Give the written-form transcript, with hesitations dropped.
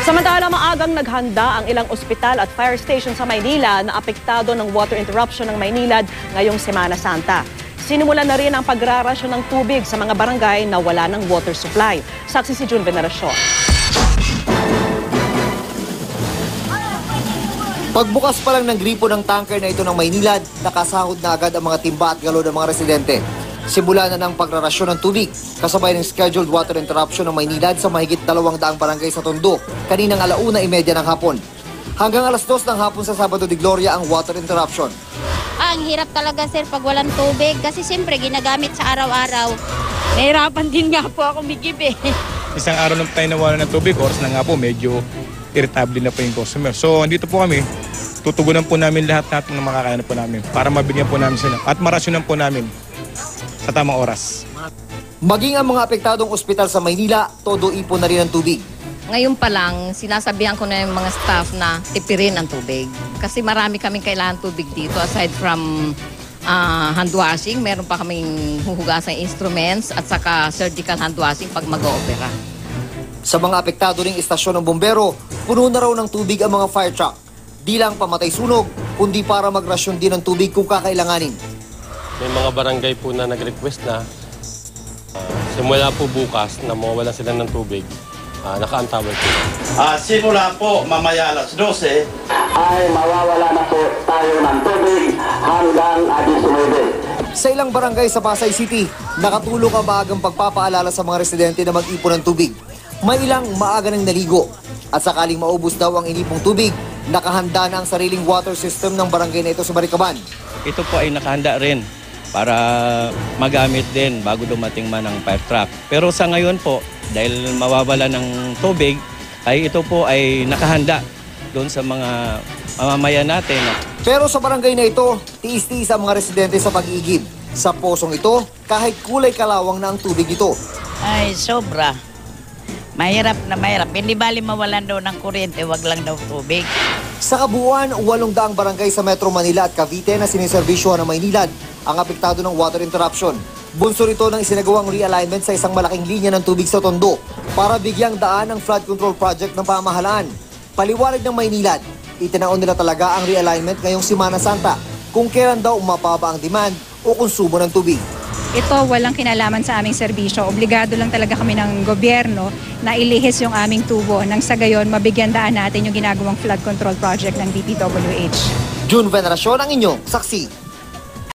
Samantala, maagang naghanda ang ilang ospital at fire station sa Maynila na apektado ng water interruption ng Maynilad ngayong Semana Santa. Sinimulan na rin ang pagrarasyon ng tubig sa mga barangay na wala ng water supply. Saksi si June Veneracion. Pagbukas pa lang ng gripo ng tanker na ito ng Maynilad, nakasahod na agad ang mga timba at galon ng mga residente. Simula na ng pagrarasyon ng tubig, kasabay ng scheduled water interruption ng Maynilad sa mahigit 200 barangay sa Tondo, kaninang 1:30 ng hapon. Hanggang 2:00 ng hapon sa Sabado de Gloria ang water interruption. Ang hirap talaga sir pag walang tubig kasi siyempre ginagamit sa araw-araw. Nahirapan din nga po ako migib eh. Isang araw lang tayo nawala ng tubig, oras na nga po, medyo irritable na po yung customer. So, andito po kami, tutugunan po namin lahat ng makakayanan po namin para mabigyan po namin sila at marasyonan po namin sa tamang oras. Maging ang mga apektadong ospital sa Maynila, todo ipon na rin ang tubig. Ngayon pa lang, sinasabihan ko na yung mga staff na tipirin ang tubig. Kasi marami kaming kailangan tubig dito. Aside from hand washing, meron pa kaming huhugasang instruments at saka surgical hand washing pag mag-oopera. Sa mga apektado ring istasyon ng bumbero, puno na raw ng tubig ang mga fire truck. Di lang pamatay sunog, kundi para magrasyon din ng tubig kung kakailanganin. May mga barangay po na nag-request na simula po bukas na mawala sila ng tubig, naka-antaway po. Simula po mamaya 12 ay mawawala na po tayo ng tubig hanggang 19. Sa ilang barangay sa Pasay City, nakatulong ang maagang pagpapaalala sa mga residente na mag-ipon ng tubig. May ilang maaga nang naligo at sakaling maubos daw ang inipong tubig, nakahanda na ang sariling water system ng barangay na ito sa Baricaban. Ito po ay nakahanda rin para magamit din bago dumating man ang fire truck. Pero sa ngayon po, dahil mawawala ng tubig, ay ito po ay nakahanda doon sa mga mamamayan natin. Pero sa barangay na ito, tiis-tiis ang mga residente sa pag-iigib. Sa posong ito, kahit kulay kalawang na ang tubig ito. Ay, sobra. Mahirap na mahirap. Hindi bali mawalan daw ng kuryente, wag lang daw tubig. Sa kabuuan, 800 barangay sa Metro Manila at Cavite na siniservisyohan ng Maynilad ang apektado ng water interruption. Bunsod ito ng isinagawang realignment sa isang malaking linya ng tubig sa Tondo para bigyang daan ang flood control project ng pamahalaan. Paliwanag ng Maynilad, itinaon nila talaga ang realignment ngayong Semana Santa kung kailan daw umababa ang demand o konsumo ng tubig. Ito walang kinalaman sa aming serbisyo. Obligado lang talaga kami ng gobyerno na ilihis yung aming tubo nang sa gayon mabigyan daan natin yung ginagawang flood control project ng DPWH. June Veneracion ang inyong saksi.